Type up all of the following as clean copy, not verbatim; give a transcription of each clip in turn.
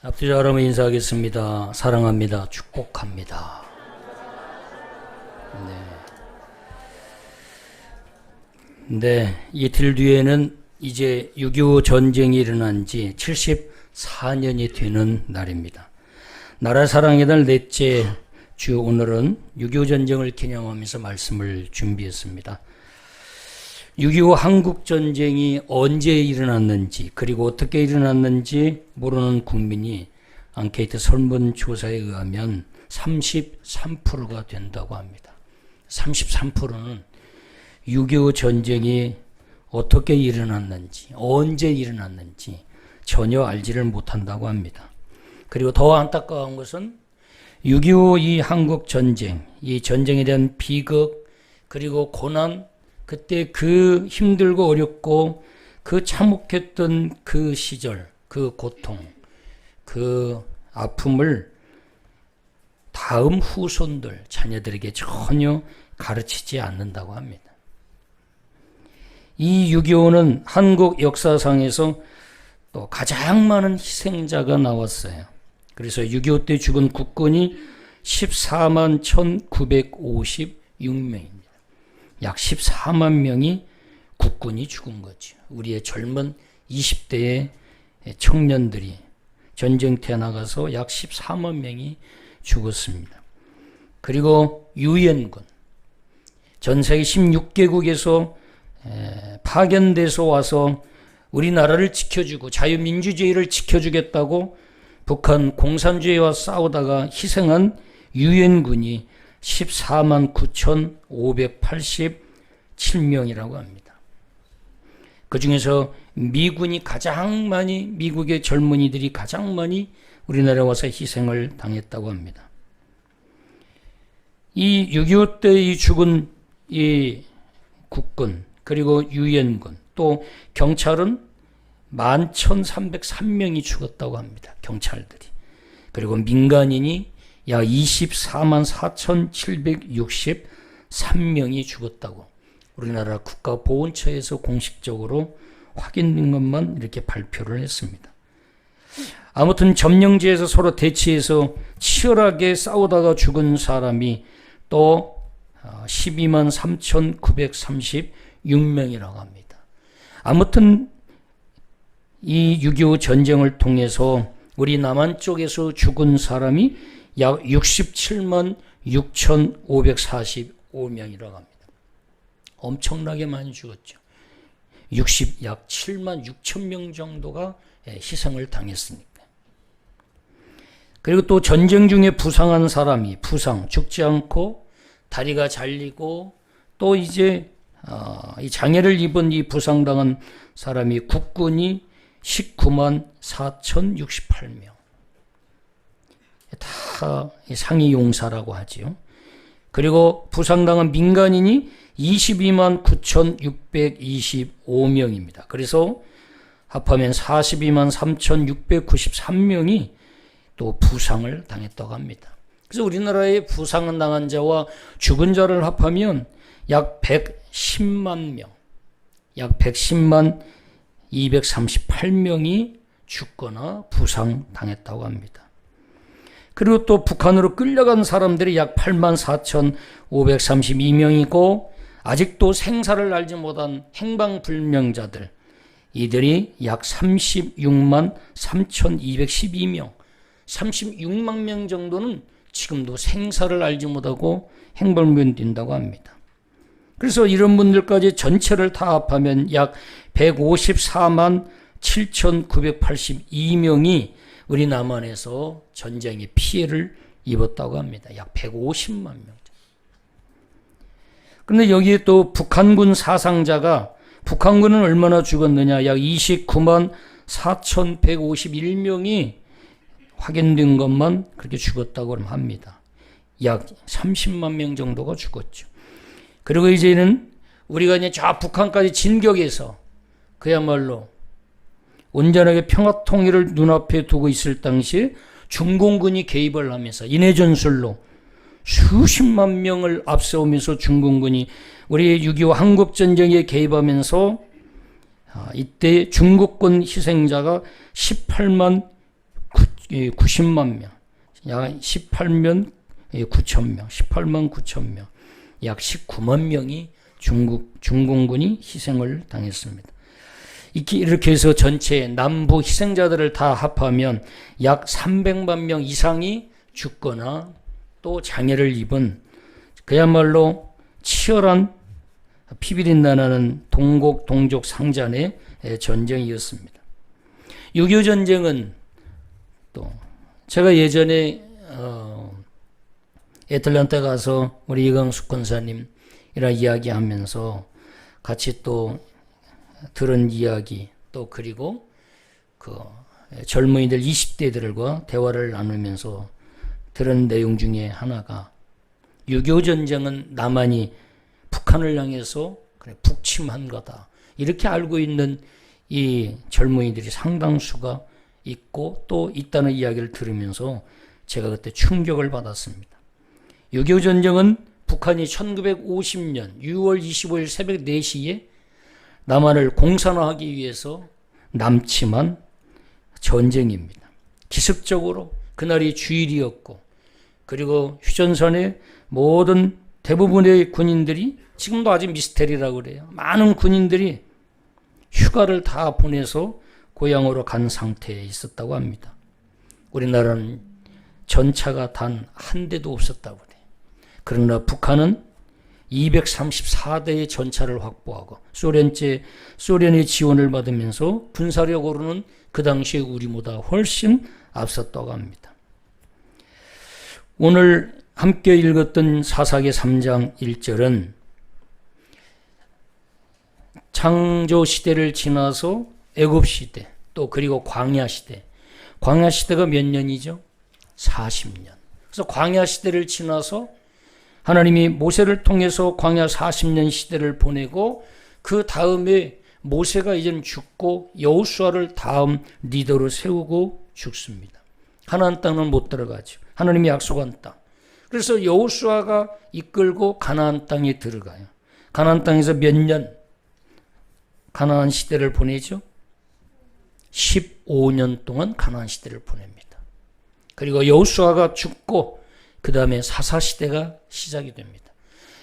앞뒤 여러분 인사하겠습니다. 사랑합니다. 축복합니다. 네, 이틀 뒤에는 이제 6.25 전쟁이 일어난 지 74년이 되는 날입니다. 나라 사랑의 날 넷째 주 오늘은 6.25 전쟁을 기념하면서 말씀을 준비했습니다. 6.25 한국전쟁이 언제 일어났는지 그리고 어떻게 일어났는지 모르는 국민이 앙케이트 설문조사에 의하면 33%가 된다고 합니다. 33%는 6.25 전쟁이 어떻게 일어났는지 언제 일어났는지 전혀 알지를 못한다고 합니다. 그리고 더 안타까운 것은 6.25 이 한국전쟁, 이 전쟁에 대한 비극 그리고 고난, 그때 그 힘들고 어렵고 그 참혹했던 그 시절, 그 고통, 그 아픔을 다음 후손들, 자녀들에게 전혀 가르치지 않는다고 합니다. 이 6.25는 한국 역사상에서 또 가장 많은 희생자가 나왔어요. 그래서 6.25 때 죽은 국군이 14만 1956명입니다. 약 14만 명이 국군이 죽은 거죠. 우리의 젊은 20대의 청년들이 전쟁터에 나가서 약 14만 명이 죽었습니다. 그리고 유엔군, 전 세계 16개국에서 파견돼서 와서 우리나라를 지켜주고 자유민주주의를 지켜주겠다고 북한 공산주의와 싸우다가 희생한 유엔군이 14만 9,587명이라고 합니다. 그 중에서 미군이 가장 많이, 미국의 젊은이들이 가장 많이 우리나라에 와서 희생을 당했다고 합니다. 이 6.25 때 이 죽은 이 국군, 그리고 유엔군, 또 경찰은 11,303명이 죽었다고 합니다. 경찰들이. 그리고 민간인이 약 24만 4,763명이 죽었다고 우리나라 국가보훈처에서 공식적으로 확인된 것만 이렇게 발표를 했습니다. 아무튼 점령지에서 서로 대치해서 치열하게 싸우다가 죽은 사람이 또 12만 3,936명이라고 합니다. 아무튼 이 6.25 전쟁을 통해서 우리 남한 쪽에서 죽은 사람이 약 67만 6,545명이라고 합니다. 엄청나게 많이 죽었죠. 약 7만 6천 명 정도가 희생을 당했으니까. 그리고 또 전쟁 중에 부상한 사람이 죽지 않고 다리가 잘리고 또 이제 이 장애를 입은 이 부상당한 사람이 국군이 19만 4,068명. 다 상위 용사라고 하지요. 그리고 부상당한 민간인이 22만 9,625명입니다. 그래서 합하면 42만 3,693명이 또 부상을 당했다고 합니다. 그래서 우리나라의 부상 당한 자와 죽은 자를 합하면 약 110만 명, 약 110만 238명이 죽거나 부상 당했다고 합니다. 그리고 또 북한으로 끌려간 사람들이 약 8만 4,532명이고 아직도 생사를 알지 못한 행방불명자들, 이들이 약 36만 3,212명, 36만 명 정도는 지금도 생사를 알지 못하고 행방불명된다고 합니다. 그래서 이런 분들까지 전체를 다 합하면 약 154만 7,982명이 우리 남한에서 전쟁의 피해를 입었다고 합니다. 약 150만 명. 그런데 여기에 또 북한군 사상자가, 북한군은 얼마나 죽었느냐, 약 29만 4,151명이 확인된 것만 그렇게 죽었다고 합니다. 약 30만 명 정도가 죽었죠. 그리고 이제는 우리가 이제 저 북한까지 진격해서 그야말로 온전하게 평화 통일을 눈앞에 두고 있을 당시에 중공군이 개입을 하면서 인해 전술로 수십만 명을 앞세우면서 중공군이 우리 6.25 한국전쟁에 개입하면서 이때 중국군 희생자가 18만 90만 명, 약 18만 9천 명, 18만 9천 명, 약 19만 명이 중공군이 희생을 당했습니다. 이렇게 해서 전체 남부 희생자들을 다 합하면 약 300만 명 이상이 죽거나 또 장애를 입은 그야말로 치열한 피비린내 나는 동족 상잔의 전쟁이었습니다. 6.25 전쟁은 또 제가 예전에 애틀랜타 가서 우리 이강숙 권사님이랑 이야기하면서 같이 또 들은 이야기, 또 그리고 그 젊은이들 20대들과 대화를 나누면서 들은 내용 중에 하나가 6.25 전쟁은 남한이 북한을 향해서 북침한 거다, 이렇게 알고 있는 이 젊은이들이 상당수가 있고 또 있다는 이야기를 들으면서 제가 그때 충격을 받았습니다. 6.25 전쟁은 북한이 1950년 6월 25일 새벽 4시에 남한을 공산화하기 위해서 남침한 전쟁입니다. 기습적으로 그날이 주일이었고, 그리고 휴전선의 모든 대부분의 군인들이, 지금도 아직 미스테리라고 그래요, 많은 군인들이 휴가를 다 보내서 고향으로 간 상태에 있었다고 합니다. 우리나라는 전차가 단 한 대도 없었다고 그래요. 그러나 북한은 234대의 전차를 확보하고 소련의 지원을 받으면서 군사력으로는 그 당시에 우리보다 훨씬 앞섰다고 합니다. 오늘 함께 읽었던 사사기 3장 1절은 창조시대를 지나서 애굽시대, 또 그리고 광야시대. 광야시대가 몇 년이죠? 40년. 그래서 광야시대를 지나서 하나님이 모세를 통해서 광야 40년 시대를 보내고, 그 다음에 모세가 이제는 죽고 여호수아를 다음 리더로 세우고 죽습니다. 가나안 땅은 못 들어가죠. 하나님이 약속한 땅. 그래서 여호수아가 이끌고 가나안 땅에 들어가요. 가나안 땅에서 몇 년 가나안 시대를 보내죠? 15년 동안 가나안 시대를 보냅니다. 그리고 여호수아가 죽고 그 다음에 사사시대가 시작이 됩니다.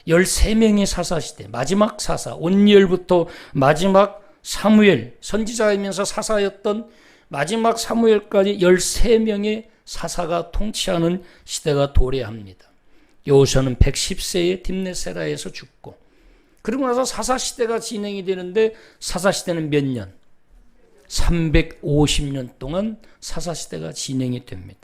13명의 사사시대, 마지막 사사, 온니엘부터 마지막 사무엘, 선지자이면서 사사였던 마지막 사무엘까지 13명의 사사가 통치하는 시대가 도래합니다. 여호수아는 110세에 딥네세라에서 죽고, 그리고 나서 사사시대가 진행이 되는데, 사사시대는 몇 년? 350년 동안 사사시대가 진행이 됩니다.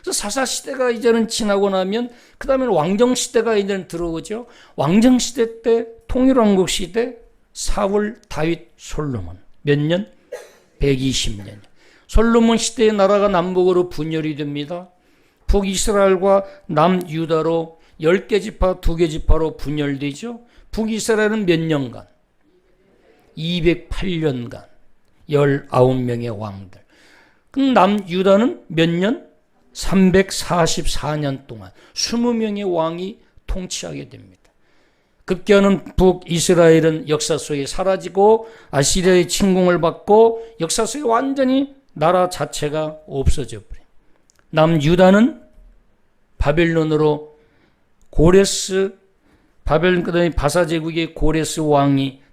그래서 사사시대가 이제는 지나고 나면 그 다음에는 왕정시대가 이제는 들어오죠. 왕정시대 때 통일왕국 시대 사울, 다윗, 솔로몬 몇 년? 120년. 솔로몬 시대의 나라가 남북으로 분열이 됩니다. 북이스라엘과 남유다로 10개 지파, 2개 지파로 분열되죠. 북이스라엘은 몇 년간? 208년간 19명의 왕들. 그럼 남유다는 몇 년? 344년 동안 20명의 왕이 통치하게 됩니다. 급기야는 북이스라엘은 역사 속에 사라지고 아시리아의 침공을 받고 역사 속에 완전히 나라 자체가 없어져 버려요. 남유다는 바벨론으로 그다음에 바사 제국의 고레스 왕이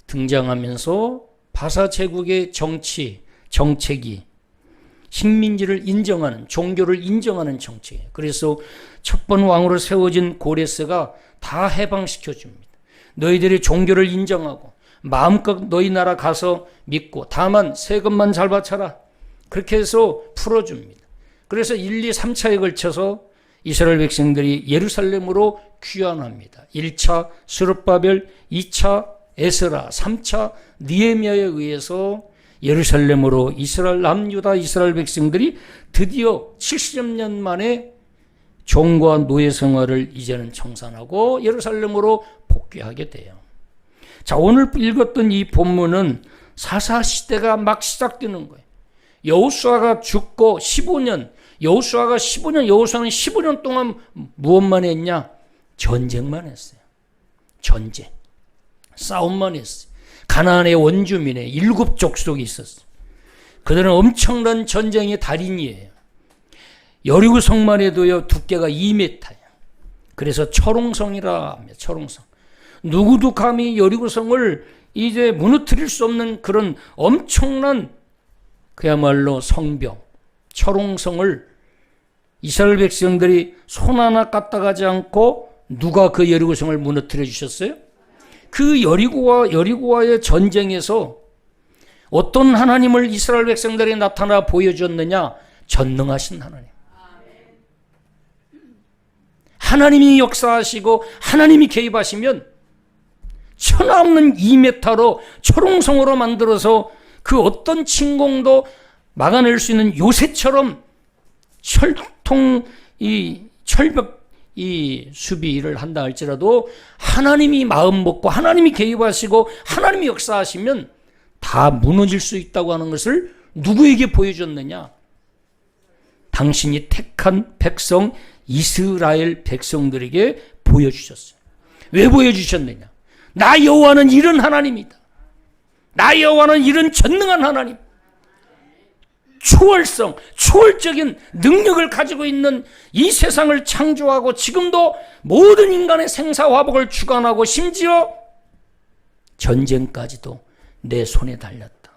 등장하면서 바사 제국의 정책이 식민지를 인정하는, 종교를 인정하는 정책이에요. 그래서 첫 번 왕으로 세워진 고레스가 다 해방시켜 줍니다. 너희들이 종교를 인정하고 마음껏 너희 나라 가서 믿고 다만 세금만 잘 바쳐라. 그렇게 해서 풀어줍니다. 그래서 1, 2, 3차에 걸쳐서 이스라엘 백성들이 예루살렘으로 귀환합니다. 1차 스룹바벨, 2차 에스라, 3차 느헤미야에 의해서 예루살렘으로 남유다 이스라엘 백성들이 드디어 70년 만에 종과 노예 생활을 이제는 청산하고 예루살렘으로 복귀하게 돼요. 자, 오늘 읽었던 이 본문은 사사시대가 막 시작되는 거예요. 여호수아가 죽고 15년, 여호수아는 15년 동안 무엇만 했냐? 전쟁만 했어요. 전쟁. 싸움만 했어요. 가나안의 원주민의 7 족속이 있었어요. 그들은 엄청난 전쟁의 달인이에요. 여리고성만 해도요 두께가 2m예요. 그래서 철옹성이라 합니다. 철옹성. 누구도 감히 여리고성을 이제 무너뜨릴 수 없는 그런 엄청난 그야말로 성벽, 철옹성을 이스라엘 백성들이 손 하나 까딱하지 않고 누가 그 여리고성을 무너뜨려 주셨어요? 그 여리고와의 전쟁에서 어떤 하나님을 이스라엘 백성들이 나타나 보여줬느냐? 전능하신 하나님. 하나님이 역사하시고 하나님이 개입하시면 천하없는 2m로 철옹성으로 만들어서 그 어떤 침공도 막아낼 수 있는 요새처럼 철벽 수비를 한다 할지라도 하나님이 마음 먹고 하나님이 개입하시고 하나님이 역사하시면 다 무너질 수 있다고 하는 것을 누구에게 보여줬느냐? 당신이 택한 백성 이스라엘 백성들에게 보여주셨어요. 왜 보여주셨느냐? 나 여호와는 이런 하나님이다. 나 여호와는 이런 전능한 하나님, 초월적인 능력을 가지고 있는 이 세상을 창조하고 지금도 모든 인간의 생사화복을 주관하고 심지어 전쟁까지도 내 손에 달렸다.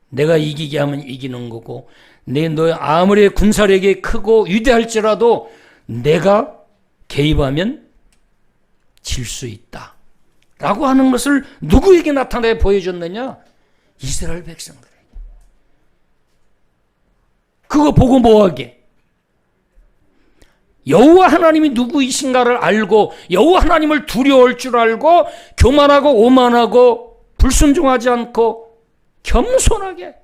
내가 이기게 하면 이기는 거고 너 아무리 군사력이 크고 위대할지라도 내가 개입하면 질 수 있다 라고 하는 것을 누구에게 나타내 보여줬느냐? 이스라엘 백성들에게. 그거 보고 뭐하게? 여호와 하나님이 누구이신가를 알고 여호와 하나님을 두려워할 줄 알고 교만하고 오만하고 불순종하지 않고 겸손하게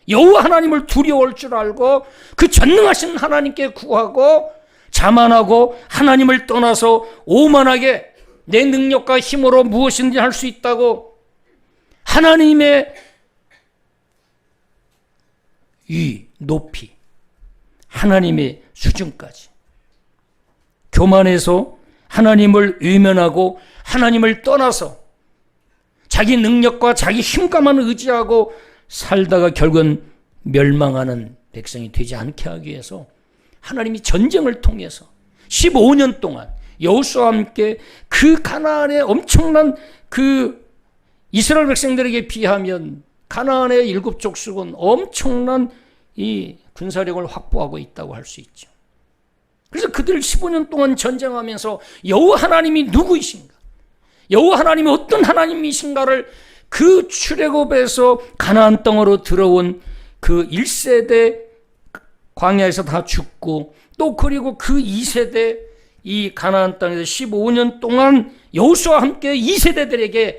여호와 하나님을 두려워할 줄 알고 그 전능하신 하나님께 구하고 자만하고 하나님을 떠나서 오만하게 내 능력과 힘으로 무엇인지 할 수 있다고 하나님의 높이, 하나님의 수준까지 교만해서 하나님을 외면하고 하나님을 떠나서 자기 능력과 자기 힘과만 의지하고 살다가 결국은 멸망하는 백성이 되지 않게 하기 위해서 하나님이 전쟁을 통해서 15년 동안 여호수아와 함께 그 가나안의 엄청난 그 이스라엘 백성들에게 비하면 가나안의 7족속은 엄청난 이 군사력을 확보하고 있다고 할 수 있죠. 그래서 그들 15년 동안 전쟁하면서 여호와 하나님이 누구이신가? 여호와 하나님이 어떤 하나님이신가를 그 출애굽에서 가나안 땅으로 들어온 그 1세대 광야에서 다 죽고 또 그리고 그 2세대 이 가나안 땅에서 15년 동안 여호수아와 함께 2세대들에게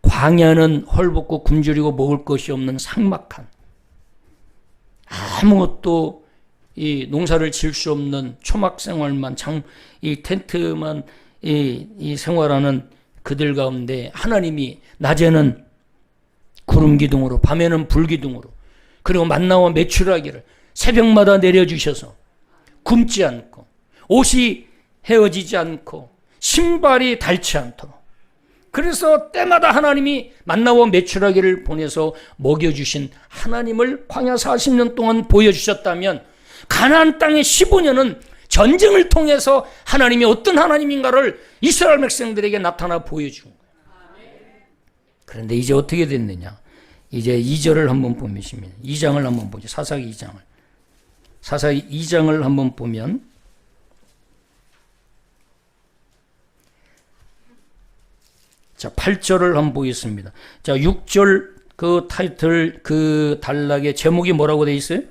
광야는 헐벗고 굶주리고 먹을 것이 없는 삭막한 아무것도 이 농사를 지을 수 없는 초막 생활만 이 텐트만 이 생활하는 그들 가운데 하나님이 낮에는 구름 기둥으로 밤에는 불 기둥으로 그리고 만나와 메추라기를 새벽마다 내려주셔서 굶지 않고 옷이 헤어지지 않고 신발이 닳지 않도록 그래서 때마다 하나님이 만나와 메추라기를 보내서 먹여주신 하나님을 광야 40년 동안 보여주셨다면 가나안 땅의 15년은 전쟁을 통해서 하나님이 어떤 하나님인가를 이스라엘 백성들에게 나타나 보여준 거예요. 그런데 이제 어떻게 됐느냐? 이제 2절을 한번 보시면 2장을 한번 보죠. 사사기 2장을. 사사기 2장을 한번 보면 자 8절을 한번 보겠습니다. 자 6절 그 타이틀 그 단락의 제목이 뭐라고 되어 있어요?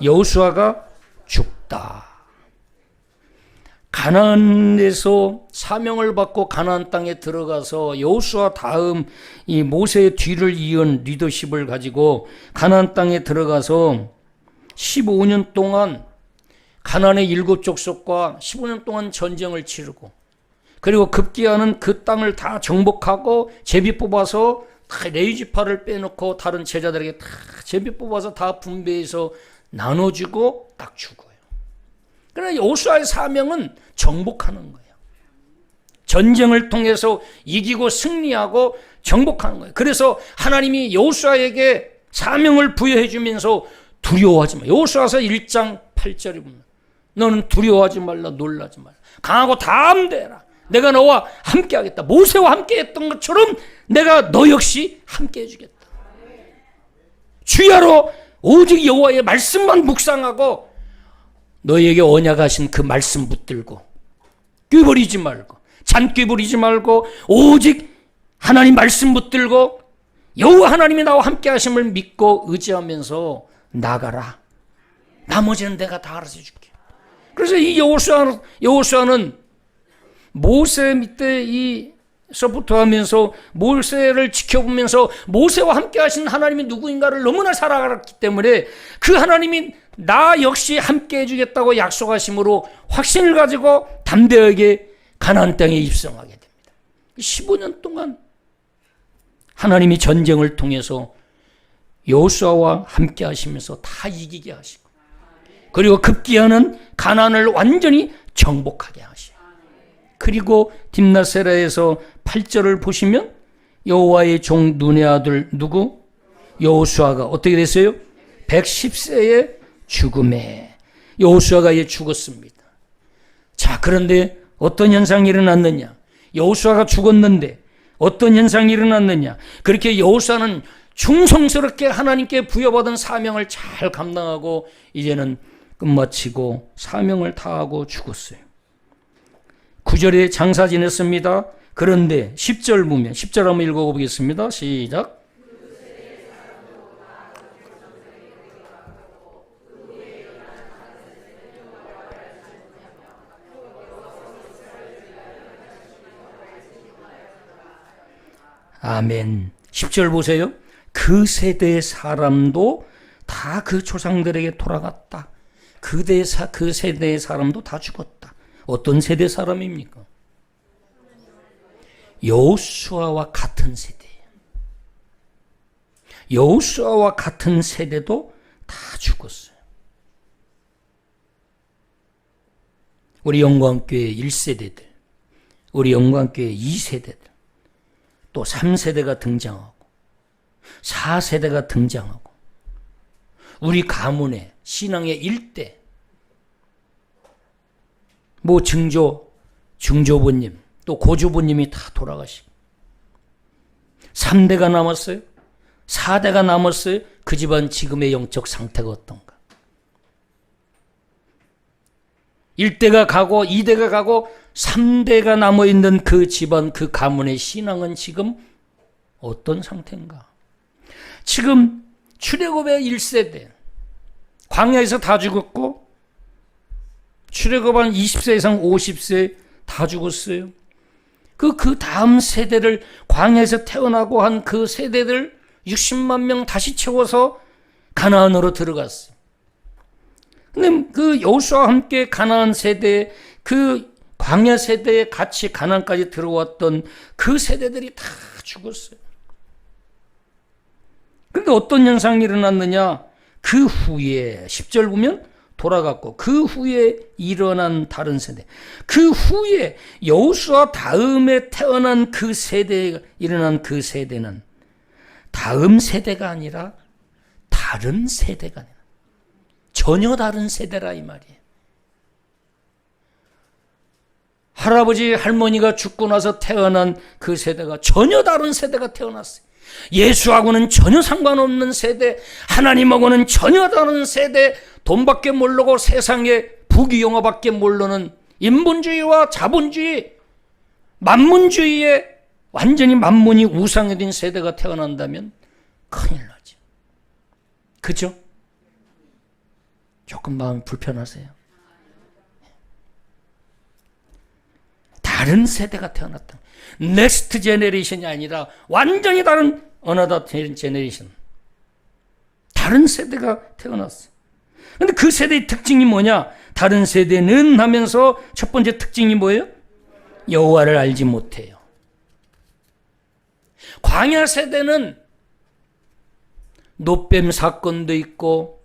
여호수아가 죽다. 가나안에서 사명을 받고 가나안 땅에 들어가서 여호수아 다음 이 모세의 뒤를 이은 리더십을 가지고 가나안 땅에 들어가서 15년 동안 가나안의 7족속과 15년 동안 전쟁을 치르고 그리고 급기야는 그 땅을 다 정복하고 제비 뽑아서 다 레위지파를 빼놓고 다른 제자들에게 다 제비 뽑아서 다 분배해서 나눠주고 딱 죽어요. 그러나 여호수아의 사명은 정복하는 거예요. 전쟁을 통해서 이기고 승리하고 정복하는 거예요. 그래서 하나님이 여호수아에게 사명을 부여해 주면서 두려워하지 마. 여호수아서 1장 8절에 보면 너는 두려워하지 말라, 놀라지 말라. 강하고 담대해라. 내가 너와 함께하겠다. 모세와 함께했던 것처럼 내가 너 역시 함께해주겠다. 주야로 오직 여호와의 말씀만 묵상하고 너에게 언약하신 그 말씀 붙들고 꾀버리지 말고 잔꾀 부리지 말고 오직 하나님 말씀 붙들고 여호와 하나님이 나와 함께하심을 믿고 의지하면서 나가라. 나머지는 내가 다 알아서 해줄게. 그래서 이 여호수아는 모세 밑에 서부터 하면서 모세를 지켜보면서 모세와 함께 하신 하나님이 누구인가를 너무나 잘 알았기 때문에 그 하나님이 나 역시 함께 해주겠다고 약속하심으로 확신을 가지고 담대하게 가나안 땅에 입성하게 됩니다. 15년 동안 하나님이 전쟁을 통해서 여호수아와 함께 하시면서 다 이기게 하시고 그리고 급기야는 가나안을 완전히 정복하게 하시고 그리고 딥나세라에서 8절을 보시면 여호와의 종 눈의 아들 누구? 여호수아가 어떻게 됐어요? 110세의 죽음에 여호수아가 죽었습니다. 자, 그런데 어떤 현상이 일어났느냐? 여호수아가 죽었는데 어떤 현상이 일어났느냐? 그렇게 여호수아는 충성스럽게 하나님께 부여받은 사명을 잘 감당하고 이제는 끝마치고 사명을 다하고 죽었어요. 9절에 장사 지냈습니다. 그런데 10절 보면 10절 한번 읽어보겠습니다. 시작. 아멘. 10절 보세요. 그 세대의 사람도 다 그 조상들에게 돌아갔다. 그 세대의 사람도 다 죽었다. 어떤 세대 사람입니까? 여호수아와 같은 세대예요. 여호수아와 같은 세대도 다 죽었어요. 우리 영광교회 1세대들, 우리 영광교회 2세대들, 또 3세대가 등장하고 4세대가 등장하고 우리 가문의 신앙의 일대 증조부님 또 고조부님이 다 돌아가시고 3대가 남았어요. 4대가 남았어요. 그 집안 지금의 영적 상태가 어떤가? 1대가 가고 2대가 가고 3대가 남아있는 그 집안 그 가문의 신앙은 지금 어떤 상태인가? 지금 출애굽의 1세대 광야에서 다 죽었고 출애굽한 20세 이상 50세 다 죽었어요. 그 다음 세대를 광야에서 태어나고 한 그 세대들 60만 명 다시 채워서 가나안으로 들어갔어요. 근데 그 여호수아와 함께 가나안 세대 그 광야 세대에 같이 가나안까지 들어왔던 그 세대들이 다 죽었어요. 그런데 어떤 현상이 일어났느냐? 그 후에 10절 보면 돌아갔고 그 후에 일어난 다른 세대, 그 후에 여호수아 다음에 태어난 그 세대에 일어난 그 세대는 다음 세대가 아니라 다른 세대가 아니라 전혀 다른 세대라 이 말이에요. 할아버지 할머니가 죽고 나서 태어난 그 세대가 전혀 다른 세대가 태어났어요. 예수하고는 전혀 상관없는 세대, 하나님하고는 전혀 다른 세대, 돈밖에 모르고 세상에 부귀영화밖에 모르는 인본주의와 자본주의, 만문주의에 완전히 만문이 우상화된 세대가 태어난다면 큰일 나죠. 그죠? 조금 마음 불편하세요? 다른 세대가 태어났다. 넥스트 제너레이션이 아니라 완전히 다른 어나더 제너레이션. 다른 세대가 태어났어. 근데 그 세대의 특징이 뭐냐? 다른 세대는 하면서 첫 번째 특징이 뭐예요? 여호와를 알지 못해요. 광야 세대는 노뱀 사건도 있고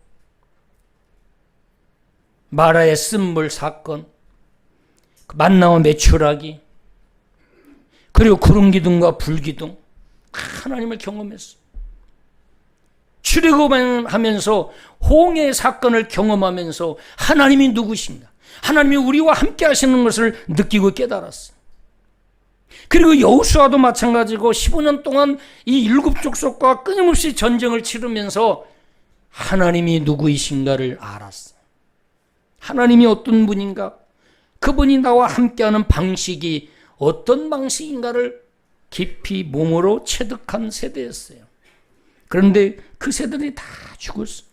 마라의 쓴물 사건, 만나와 메추라기, 그리고 구름 기둥과 불 기둥, 하나님을 경험했어. 출애굽하면서 홍해 사건을 경험하면서 하나님이 누구신가, 하나님이 우리와 함께 하시는 것을 느끼고 깨달았어요. 그리고 여호수아도 마찬가지고 15년 동안 이 7족속과 끊임없이 전쟁을 치르면서 하나님이 누구이신가를 알았어요. 하나님이 어떤 분인가, 그분이 나와 함께하는 방식이 어떤 방식인가를 깊이 몸으로 체득한 세대였어요. 그런데 그 세대들이 다 죽었어요.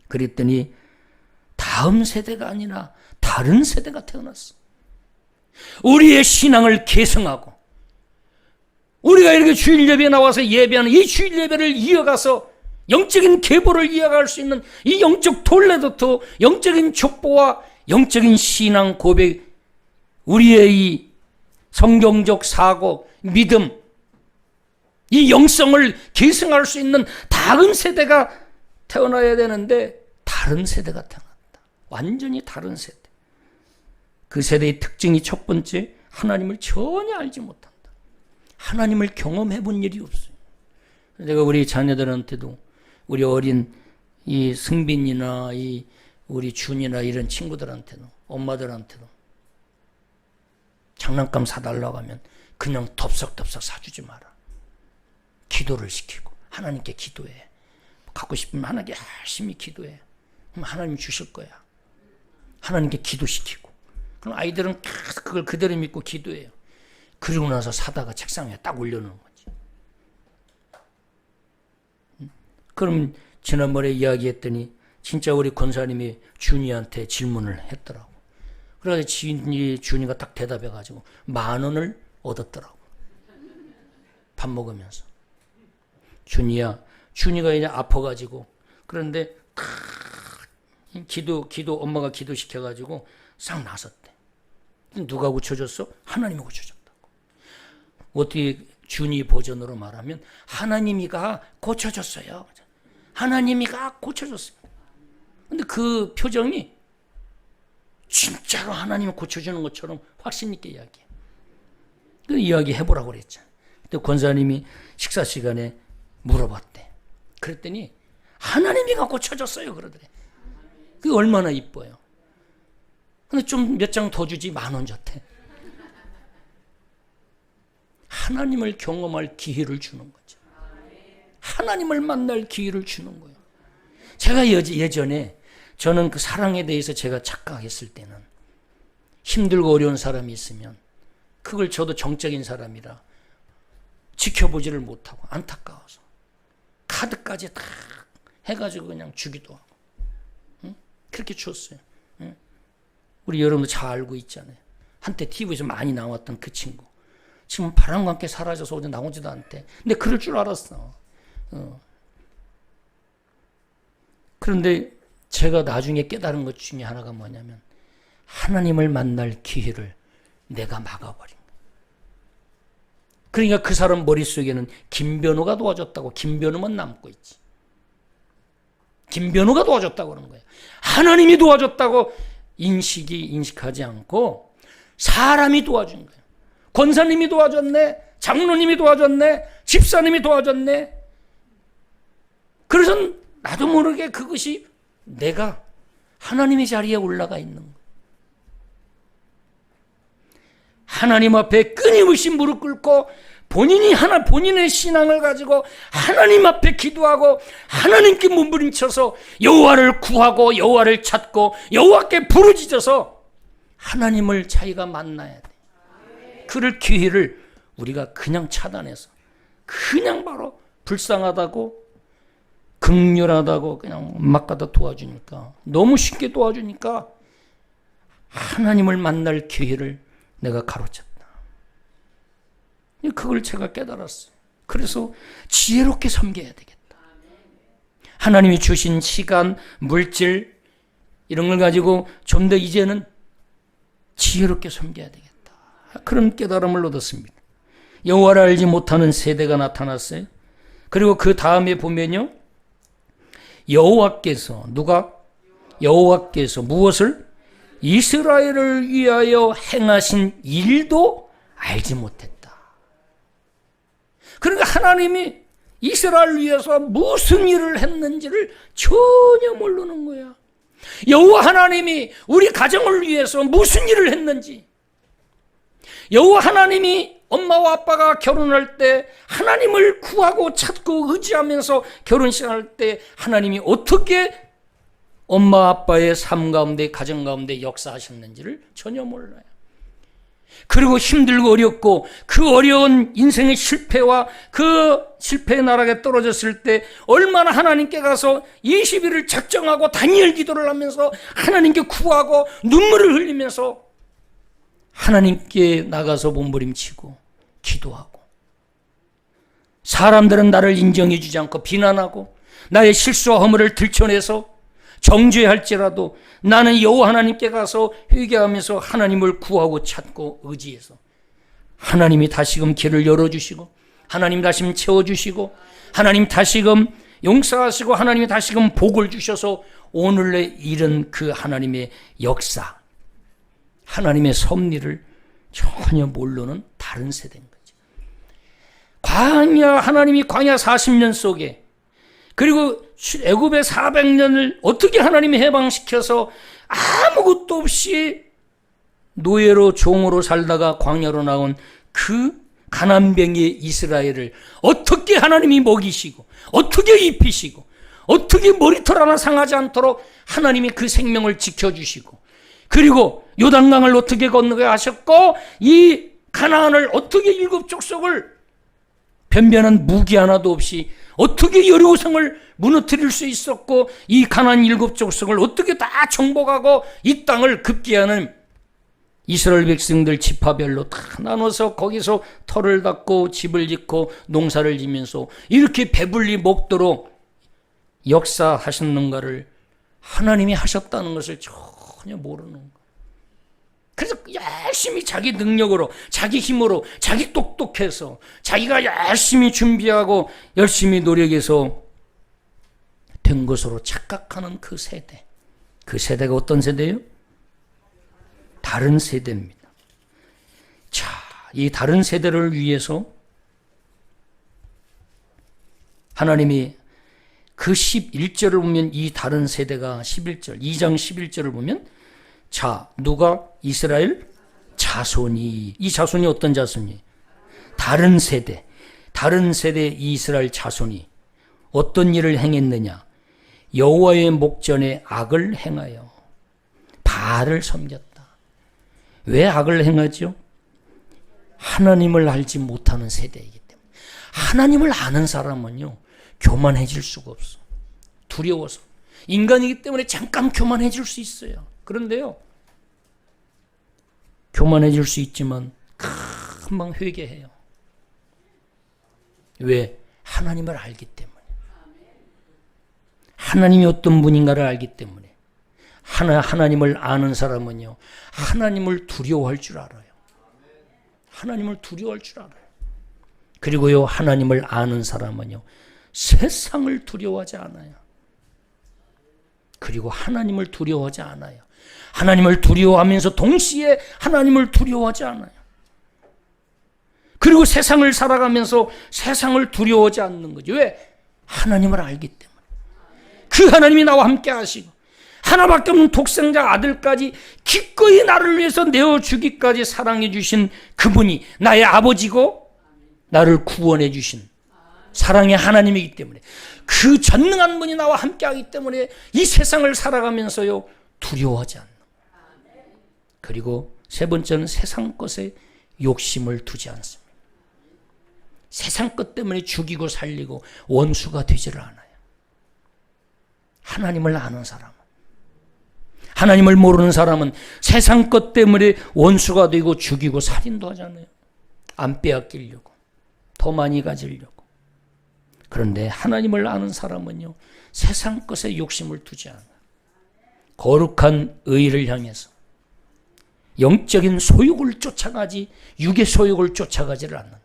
그랬더니 다음 세대가 아니라 다른 세대가 태어났어. 우리의 신앙을 계승하고 우리가 이렇게 주일 예배에 나와서 예배하는 이 주일 예배를 이어가서 영적인 계보를 이어갈 수 있는 이 영적 돌레도트, 영적인 족보와 영적인 신앙 고백, 우리의 이 성경적 사고, 믿음, 이 영성을 계승할 수 있는 다음 세대가 태어나야 되는데 다른 세대가 태어났다. 완전히 다른 세대. 그 세대의 특징이 첫 번째, 하나님을 전혀 알지 못한다. 하나님을 경험해 본 일이 없어요. 내가 우리 자녀들한테도, 우리 어린 이 승빈이나 이 우리 준이나 이런 친구들한테도, 엄마들한테도 장난감 사달라고 하면 그냥 덥석덥석 사주지 마라. 기도를 시키고 하나님께 기도해. 갖고 싶으면 하나님께 열심히 기도해. 그럼 하나님 주실 거야. 하나님께 기도시키고. 그럼 아이들은 그걸 그대로 믿고 기도해요. 그리고 나서 사다가 책상에 딱 올려놓는 거지. 그럼 지난번에 이야기했더니 진짜 우리 권사님이 준이한테 질문을 했더라고. 그래서 준이가 딱 대답해가지고 10,000원을 얻었더라고. 밥 먹으면서. 준이야, 준이가 이제 아파가지고, 그런데 엄마가 기도시켜가지고 싹 나섰대. 누가 고쳐줬어? 하나님이 고쳐줬다고. 어떻게 준이 버전으로 말하면 하나님이가 고쳐줬어요. 하나님이가 고쳐줬어요. 근데 그 표정이 진짜로 하나님이 고쳐주는 것처럼 확신 있게 이야기해. 그 이야기 해보라고 그랬잖아. 그때 권사님이 식사 시간에 물어봤대. 그랬더니 하나님이가 고쳐줬어요 그러더래. 그게 얼마나 이뻐요. 근데 좀 몇 장 더 주지 10,000원 줬대. 하나님을 경험할 기회를 주는 거죠. 하나님을 만날 기회를 주는 거예요. 제가 예전에 저는 그 사랑에 대해서 제가 착각했을 때는 힘들고 어려운 사람이 있으면 그걸 저도 정적인 사람이라 지켜보지를 못하고 안타까워서 카드까지 다 해가지고 그냥 주기도 하고, 응? 그렇게 줬어요. 응? 우리 여러분도 잘 알고 있잖아요. 한때 TV에서 많이 나왔던 그 친구. 지금 바람과 함께 사라져서 어디 나오지도 않대. 근데 그럴 줄 알았어. 그런데 제가 나중에 깨달은 것 중에 하나가 뭐냐면 하나님을 만날 기회를 내가 막아버린 거예요. 그러니까 그 사람 머릿속에는 김변호가 도와줬다고, 김변호만 남고 있지. 김변호가 도와줬다고 그러는 거예요. 하나님이 도와줬다고 인식하지 않고 사람이 도와준 거예요. 권사님이 도와줬네, 장로님이 도와줬네, 집사님이 도와줬네. 그래서 나도 모르게 그것이 내가 하나님의 자리에 올라가 있는 거예요. 하나님 앞에 끊임없이 무릎 꿇고 본인의 신앙을 가지고 하나님 앞에 기도하고 하나님께 몸부림쳐서 여호와를 구하고 여호와를 찾고 여호와께 부르짖어서 하나님을 자기가 만나야 돼. 그럴 기회를 우리가 그냥 차단해서 그냥 바로 불쌍하다고 극렬하다고 그냥 막 갖다 도와주니까, 너무 쉽게 도와주니까 하나님을 만날 기회를 내가 가로챘다. 그걸 제가 깨달았어요. 그래서 지혜롭게 섬겨야 되겠다. 하나님이 주신 시간, 물질 이런 걸 가지고 좀 더 이제는 지혜롭게 섬겨야 되겠다. 그런 깨달음을 얻었습니다. 여호와를 알지 못하는 세대가 나타났어요. 그리고 그 다음에 보면요, 여호와께서 무엇을? 이스라엘을 위하여 행하신 일도 알지 못했다. 그러니까 하나님이 이스라엘을 위해서 무슨 일을 했는지를 전혀 모르는 거야. 여호와 하나님이 우리 가정을 위해서 무슨 일을 했는지, 여호와 하나님이 엄마와 아빠가 결혼할 때 하나님을 구하고 찾고 의지하면서 결혼식할 때 하나님이 어떻게 엄마 아빠의 삶 가운데 가정 가운데 역사하셨는지를 전혀 몰라요. 그리고 힘들고 어렵고 그 어려운 인생의 실패와 그 실패의 나락에 떨어졌을 때 얼마나 하나님께 가서 20일을 작정하고 다니엘 기도를 하면서 하나님께 구하고 눈물을 흘리면서 하나님께 나가서 몸부림치고 기도하고, 사람들은 나를 인정해 주지 않고 비난하고 나의 실수와 허물을 들춰내서 정죄할지라도 나는 여호와 하나님께 가서 회개하면서 하나님을 구하고 찾고 의지해서 하나님이 다시금 길을 열어주시고, 하나님 다시금 채워주시고, 하나님 다시금 용서하시고, 하나님이 다시금 복을 주셔서 오늘에 이른 그 하나님의 역사, 하나님의 섭리를 전혀 모르는 다른 세대인 거죠. 하나님이 광야 40년 속에, 그리고 애굽의 400년을 어떻게 하나님이 해방시켜서 아무것도 없이 노예로 종으로 살다가 광야로 나온 그 가난뱅이 이스라엘을 어떻게 하나님이 먹이시고, 어떻게 입히시고, 어떻게 머리털 하나 상하지 않도록 하나님이 그 생명을 지켜주시고, 그리고 요단강을 어떻게 건너게 하셨고, 이 가나안을 어떻게 7 족속을 변변한 무기 하나도 없이 어떻게 여리고성을 무너뜨릴 수 있었고, 이 가나안 7 족속을 어떻게 다 정복하고 이 땅을 급기하는 이스라엘 백성들 지파별로 다 나눠서 거기서 터를 닦고 집을 짓고 농사를 지면서 이렇게 배불리 먹도록 역사하셨는가를 하나님이 하셨다는 것을 전혀 모르는 거예요. 그래서 열심히 자기 능력으로, 자기 힘으로, 자기 똑똑해서, 자기가 열심히 준비하고 열심히 노력해서 된 것으로 착각하는 그 세대. 그 세대가 어떤 세대예요? 다른 세대입니다. 자, 이 다른 세대를 위해서 하나님이 그 11절을 보면, 이 다른 세대가 11절, 2장 11절을 보면, 자, 누가? 이스라엘 자손이. 이 자손이 어떤 자손이? 다른 세대. 다른 세대 이스라엘 자손이 어떤 일을 행했느냐? 여호와의 목전에 악을 행하여 바알을 섬겼다. 왜 악을 행하죠? 하나님을 알지 못하는 세대이기 때문에. 하나님을 아는 사람은요, 교만해질 수가 없어. 두려워서. 인간이기 때문에 잠깐 교만해질 수 있어요. 그런데요, 교만해질 수 있지만 금방 회개해요. 왜? 하나님을 알기 때문에. 하나님이 어떤 분인가를 알기 때문에. 하나님을 아는 사람은요, 하나님을 두려워할 줄 알아요. 하나님을 두려워할 줄 알아요. 그리고요, 하나님을 아는 사람은요, 세상을 두려워하지 않아요. 그리고 하나님을 두려워하지 않아요. 하나님을 두려워하면서 동시에 하나님을 두려워하지 않아요. 그리고 세상을 살아가면서 세상을 두려워하지 않는 거죠. 왜? 하나님을 알기 때문에. 그 하나님이 나와 함께 하시고, 하나밖에 없는 독생자 아들까지 기꺼이 나를 위해서 내어주기까지 사랑해 주신 그분이 나의 아버지고 나를 구원해 주신 사랑의 하나님이기 때문에, 그 전능한 분이 나와 함께하기 때문에 이 세상을 살아가면서요, 두려워하지 않는. 그리고 세 번째는 세상 것에 욕심을 두지 않습니다. 세상 것 때문에 죽이고 살리고 원수가 되지를 않아요. 하나님을 아는 사람은, 하나님을 모르는 사람은 세상 것 때문에 원수가 되고 죽이고 살인도 하잖아요. 안 빼앗기려고, 더 많이 가지려고. 그런데 하나님을 아는 사람은요, 세상 것에 욕심을 두지 않아요. 거룩한 의를 향해서 영적인 소욕을 쫓아가지 육의 소욕을 쫓아가지를 않는다.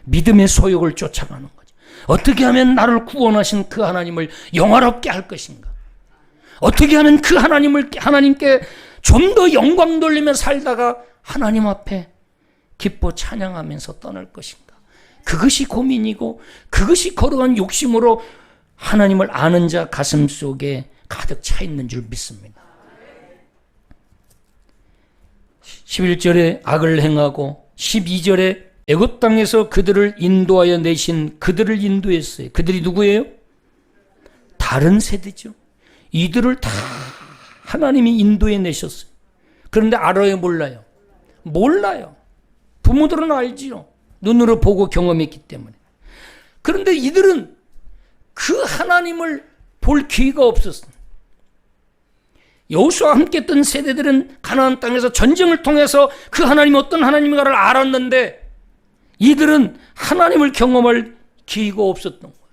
믿음의 소욕을 쫓아가는 거죠. 어떻게 하면 나를 구원하신 그 하나님을 영화롭게 할 것인가? 어떻게 하면 그 하나님께 좀 더 영광 돌리며 살다가 하나님 앞에 기뻐 찬양하면서 떠날 것인가? 그것이 고민이고 그것이 거룩한 욕심으로 하나님을 아는 자 가슴 속에 가득 차 있는 줄 믿습니다. 11절에 악을 행하고 12절에 애굽 땅에서 그들을 인도하여 내신 그들을 인도했어요. 그들이 누구예요? 다른 세대죠. 이들을 다 하나님이 인도해 내셨어요. 그런데 알아요, 몰라요? 몰라요. 부모들은 알지요. 눈으로 보고 경험했기 때문에. 그런데 이들은 그 하나님을 볼 기회가 없었어요. 여호수아와 함께 했던 세대들은 가나안 땅에서 전쟁을 통해서 그 하나님이 어떤 하나님인가를 알았는데 이들은 하나님을 경험할 기회가 없었던 거예요.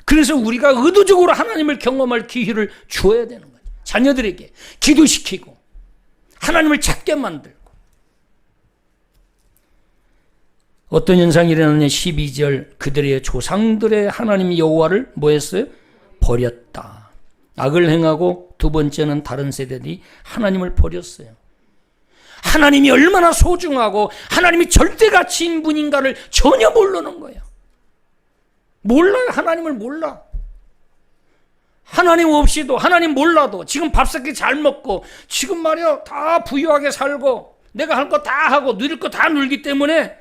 그래서 우리가 의도적으로 하나님을 경험할 기회를 주어야 되는 거죠. 자녀들에게 기도시키고 하나님을 찾게 만들고. 어떤 현상이 일어나냐. 12절 그들의 조상들의 하나님 여호와를 뭐 했어요? 버렸다. 악을 행하고 두 번째는 다른 세대들이 하나님을 버렸어요. 하나님이 얼마나 소중하고 하나님이 절대가치인 분인가를 전혀 모르는 거예요. 몰라요. 하나님을 몰라. 하나님 없이도, 하나님 몰라도 지금 밥새끼 잘 먹고 지금 말이야 다 부유하게 살고 내가 할 거 다 하고 누릴 거 다 누리기 때문에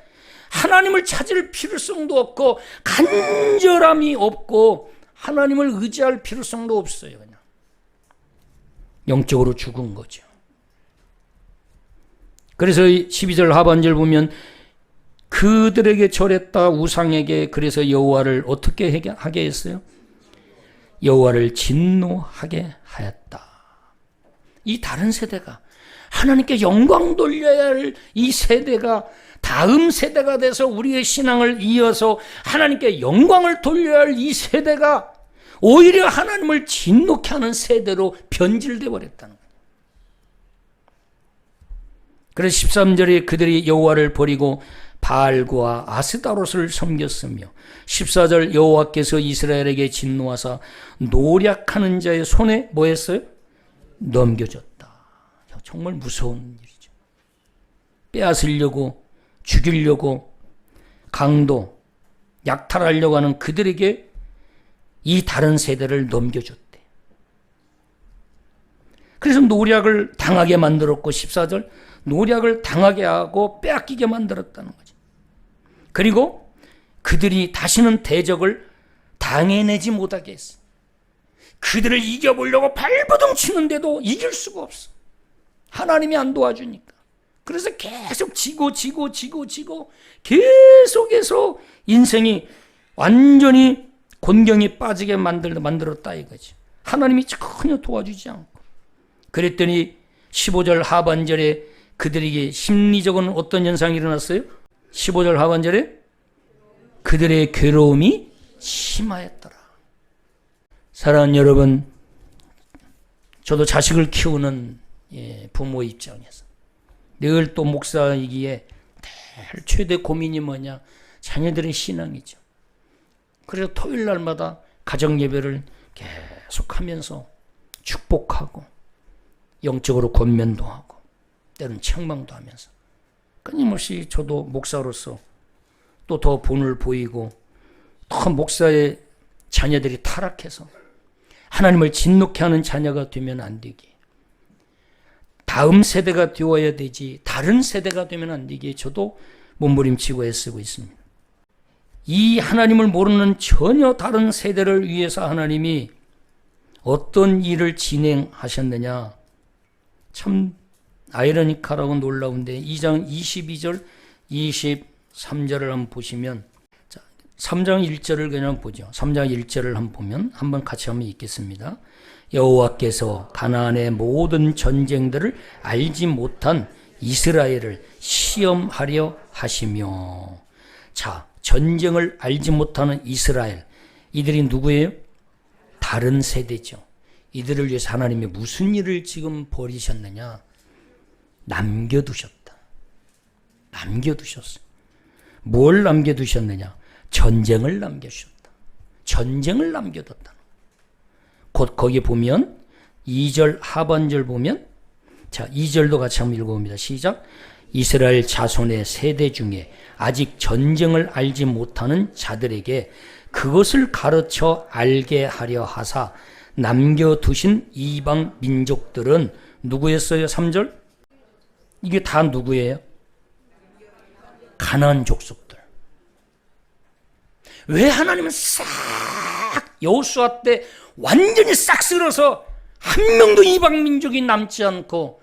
하나님을 찾을 필요성도 없고 간절함이 없고 하나님을 의지할 필요성도 없어요. 그냥 영적으로 죽은 거죠. 그래서 12절 하반절 보면 그들에게 절했다 우상에게. 그래서 여호와를 어떻게 하게 했어요? 여호와를 진노하게 하였다. 이 다른 세대가 하나님께 영광 돌려야 할 이 세대가 다음 세대가 돼서 우리의 신앙을 이어서 하나님께 영광을 돌려야 할 이 세대가 오히려 하나님을 진노케 하는 세대로 변질되어 버렸다는 거예요. 그래서 13절에 그들이 여호와를 버리고 바알과 아스다롯을 섬겼으며 14절 여호와께서 이스라엘에게 진노하사 노략하는 자의 손에 뭐 했어요? 넘겨줬다. 정말 무서운 일이죠. 빼앗으려고 죽이려고 강도 약탈하려고 하는 그들에게 이 다른 세대를 넘겨줬대. 그래서 노략을 당하게 만들었고 14절 노략을 당하게 하고 빼앗기게 만들었다는 거죠. 그리고 그들이 다시는 대적을 당해내지 못하게 했어. 그들을 이겨보려고 발버둥 치는데도 이길 수가 없어. 하나님이 안 도와주니까. 그래서 계속 지고 계속해서 인생이 완전히 곤경이 빠지게 만들었다 이거지. 하나님이 전혀 도와주지 않고. 그랬더니 15절 하반절에 그들에게 심리적인 어떤 현상이 일어났어요? 15절 하반절에 그들의 괴로움이 심하였더라. 사랑하는 여러분, 저도 자식을 키우는 부모 입장에서 늘 또 목사이기에 최대 고민이 뭐냐? 자녀들의 신앙이죠. 그래서 토요일 날마다 가정 예배를 계속하면서 축복하고 영적으로 권면도 하고 때로는 책망도 하면서 끊임없이 저도 목사로서 또 더 본을 보이고 더 목사의 자녀들이 타락해서 하나님을 진노케 하는 자녀가 되면 안 되기, 다음 세대가 되어야 되지 다른 세대가 되면 안 되기에 저도 몸부림치고 애쓰고 있습니다. 이 하나님을 모르는 전혀 다른 세대를 위해서 하나님이 어떤 일을 진행하셨느냐, 참 아이러니컬하고 놀라운데 2장 22절 23절을 한번 보시면, 자, 3장 1절을 그냥 보죠. 3장 1절을 한번 보면 한번 같이 한번 읽겠습니다. 여호와께서 가나안의 모든 전쟁들을 알지 못한 이스라엘을 시험하려 하시며. 자, 전쟁을 알지 못하는 이스라엘, 이들이 누구예요? 다른 세대죠. 이들을 위해서 하나님이 무슨 일을 지금 벌이셨느냐? 남겨두셨다. 남겨두셨어. 뭘 남겨두셨느냐? 전쟁을 남겨주셨다. 전쟁을 남겨뒀다. 곧 거기 보면 2절 하반절 보면, 자 2절도 같이 한번 읽어봅니다. 시작. 이스라엘 자손의 세대 중에 아직 전쟁을 알지 못하는 자들에게 그것을 가르쳐 알게 하려 하사 남겨두신 이방 민족들은 누구였어요? 3절? 이게 다 누구예요? 가나안 족속들. 왜 하나님은 싹 여호수아 때 완전히 싹 쓸어서 한 명도 이방 민족이 남지 않고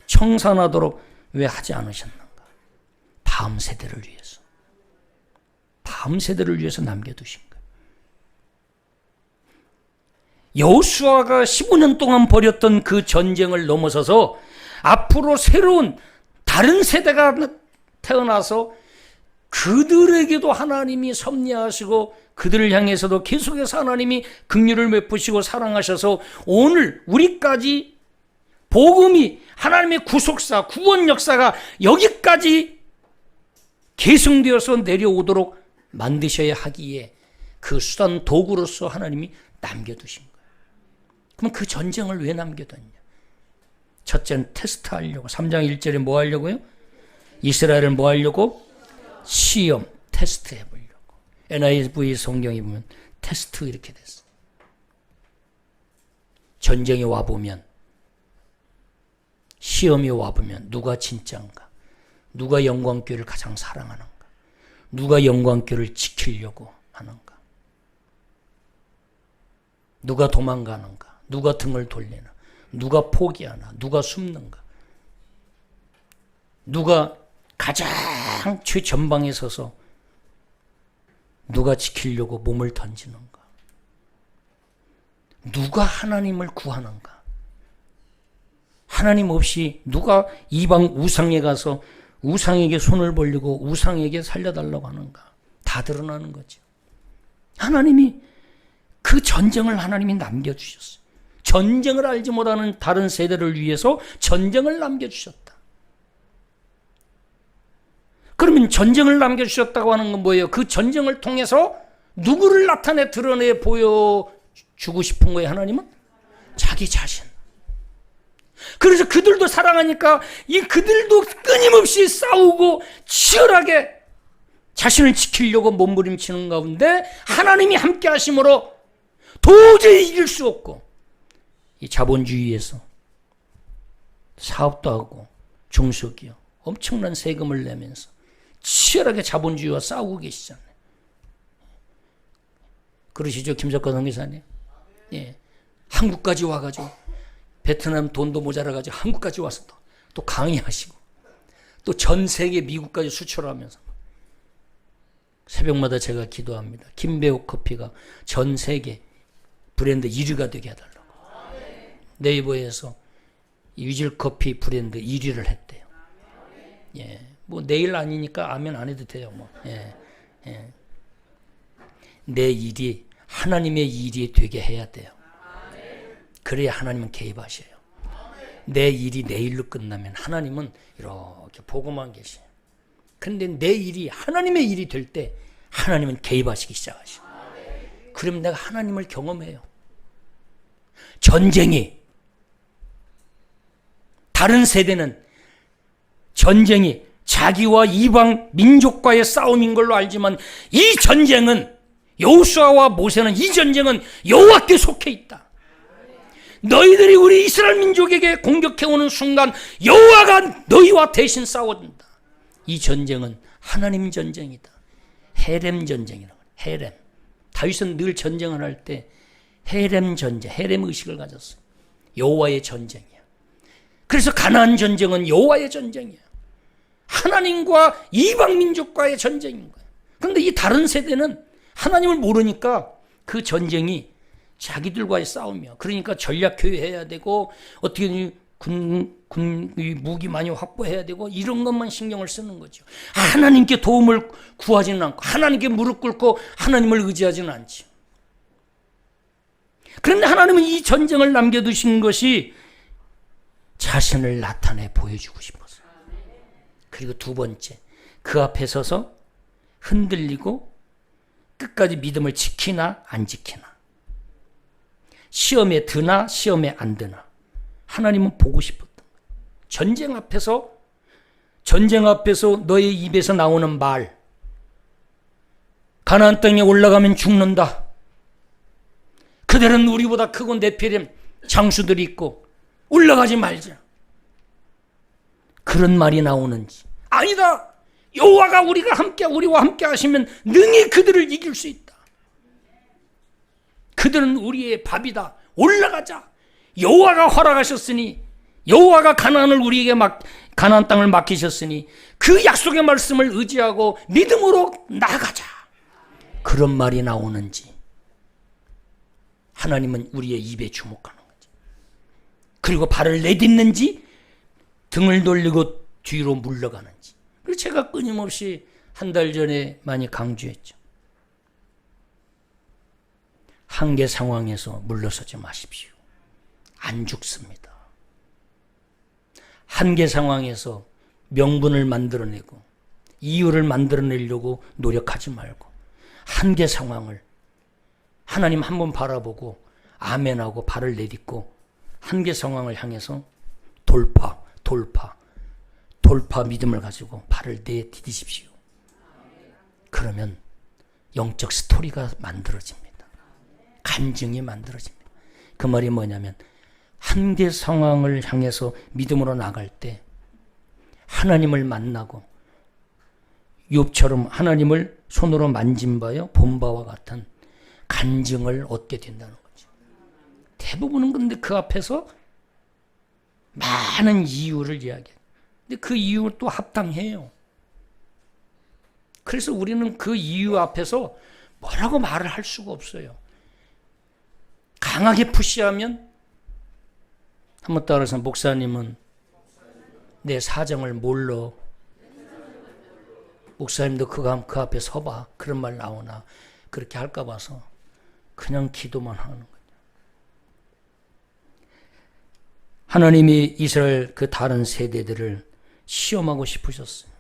청산하도록 왜 하지 않으셨는가? 다음 세대를 위해서. 다음 세대를 위해서 남겨두신 거예요. 여호수아가 15년 동안 벌였던 그 전쟁을 넘어서서 앞으로 새로운 다른 세대가 태어나서 그들에게도 하나님이 섭리하시고 그들을 향해서도 계속해서 하나님이 긍휼을 베푸시고 사랑하셔서 오늘 우리까지 복음이 하나님의 구속사, 구원 역사가 여기까지 계승되어서 내려오도록 만드셔야 하기에 그 수단 도구로서 하나님이 남겨두신 거예요. 그럼 그 전쟁을 왜 남겨뒀냐? 첫째는 테스트하려고. 3장 1절에 뭐 하려고요? 이스라엘을 뭐 하려고? 시험, 테스트해보려고. NIV 성경에 보면 테스트 이렇게 됐어. 전쟁이 와보면, 시험이 와보면 누가 진짜인가? 누가 영광교회를 가장 사랑하는가? 누가 영광교회를 지키려고 하는가? 누가 도망가는가? 누가 등을 돌리나? 누가 포기하나? 누가 숨는가? 누가 가장 최전방에 서서 누가 지키려고 몸을 던지는가? 누가 하나님을 구하는가? 하나님 없이 누가 이방 우상에 가서 우상에게 손을 벌리고 우상에게 살려달라고 하는가? 다 드러나는 거죠. 하나님이 그 전쟁을 하나님이 남겨주셨어요. 전쟁을 알지 못하는 다른 세대를 위해서 전쟁을 남겨주셨다. 그러면 전쟁을 남겨주셨다고 하는 건 뭐예요? 그 전쟁을 통해서 누구를 나타내 드러내 보여주고 싶은 거예요, 하나님은? 자기 자신. 그래서 그들도 사랑하니까 이 그들도 끊임없이 싸우고 치열하게 자신을 지키려고 몸부림치는 가운데 하나님이 함께 하심으로 도저히 이길 수 없고 이 자본주의에서 사업도 하고 중소기업 엄청난 세금을 내면서 치열하게 자본주의와 싸우고 계시잖아요. 그러시죠, 김석관 선교사님? 예, 한국까지 와가지고 베트남 돈도 모자라가지고 한국까지 와서 또 강의하시고 또 전 세계 미국까지 수출하면서 새벽마다 제가 기도합니다. 김배옥 커피가 전 세계 브랜드 1위가 되게 해달라고. 네이버에서 유질 커피 브랜드 1위를 했대요. 예, 뭐 내일 아니니까 아멘 안 해도 돼요. 뭐. 예, 예. 내 일이 하나님의 일이 되게 해야 돼요. 그래야 하나님은 개입하셔요. 내 일이 내일로 끝나면 하나님은 이렇게 보고만 계셔요. 그런데 내 일이 하나님의 일이 될 때 하나님은 개입하시기 시작하셔요. 그러면 내가 하나님을 경험해요. 전쟁이 다른 세대는 전쟁이 자기와 이방 민족과의 싸움인 걸로 알지만 이 전쟁은 여호수아와 모세는 이 전쟁은 여호와께 속해 있다. 너희들이 우리 이스라엘 민족에게 공격해오는 순간 여호와가 너희와 대신 싸워준다. 이 전쟁은 하나님 전쟁이다. 헤렘 전쟁이라고 해요. 헤렘. 다윗은 늘 전쟁을 할 때 헤렘 전쟁, 헤렘 의식을 가졌어요. 여호와의 전쟁이야. 그래서 가나안 전쟁은 여호와의 전쟁이야. 하나님과 이방 민족과의 전쟁인 거예요. 그런데 이 다른 세대는 하나님을 모르니까 그 전쟁이 자기들과의 싸움이야. 그러니까 전략 교육해야 되고 어떻게 무기 많이 확보해야 되고 이런 것만 신경을 쓰는 거죠. 하나님께 도움을 구하지는 않고 하나님께 무릎 꿇고 하나님을 의지하지는 않죠. 그런데 하나님은 이 전쟁을 남겨두신 것이 자신을 나타내 보여주고 싶었어요. 그리고 두 번째, 그 앞에 서서 흔들리고 끝까지 믿음을 지키나 안 지키나, 시험에 드나 시험에 안 드나 하나님은 보고 싶었던 거예요. 전쟁 앞에서 전쟁 앞에서 너의 입에서 나오는 말, 가나안 땅에 올라가면 죽는다. 그들은 우리보다 크고 네피림 장수들이 있고 올라가지 말자. 그런 말이 나오는지. 아니다. 여호와가 우리와 함께 하시면 능히 그들을 이길 수 있다. 그들은 우리의 밥이다. 올라가자. 여호와가 허락하셨으니, 여호와가 가나안 땅을 맡기셨으니 그 약속의 말씀을 의지하고 믿음으로 나아가자. 그런 말이 나오는지 하나님은 우리의 입에 주목하는 거지. 그리고 발을 내딛는지 등을 돌리고 뒤로 물러가는지. 그래서 제가 끊임없이 한 달 전에 많이 강조했죠. 한계 상황에서 물러서지 마십시오. 안 죽습니다. 한계 상황에서 명분을 만들어내고 이유를 만들어내려고 노력하지 말고 한계 상황을 하나님 한번 바라보고 아멘하고 발을 내딛고 한계 상황을 향해서 돌파 믿음을 가지고 발을 내디디십시오. 그러면 영적 스토리가 만들어집니다. 간증이 만들어집니다. 그 말이 뭐냐면 한계 상황을 향해서 믿음으로 나갈 때 하나님을 만나고 욥처럼 하나님을 손으로 만진 바요 본 바와 같은 간증을 얻게 된다는 거죠. 대부분은 근데 그 앞에서 많은 이유를 이야기해요. 근데 그 이유를 또 합당해요. 그래서 우리는 그 이유 앞에서 뭐라고 말을 할 수가 없어요. 강하게 푸시하면 한번 따라서 목사님은 내 사정을 몰라. 목사님도 그 앞에 서봐. 그런 말 나오나. 그렇게 할까 봐서 그냥 기도만 하는 거예요. 하나님이 이스라엘 그 다른 세대들을 시험하고 싶으셨어요.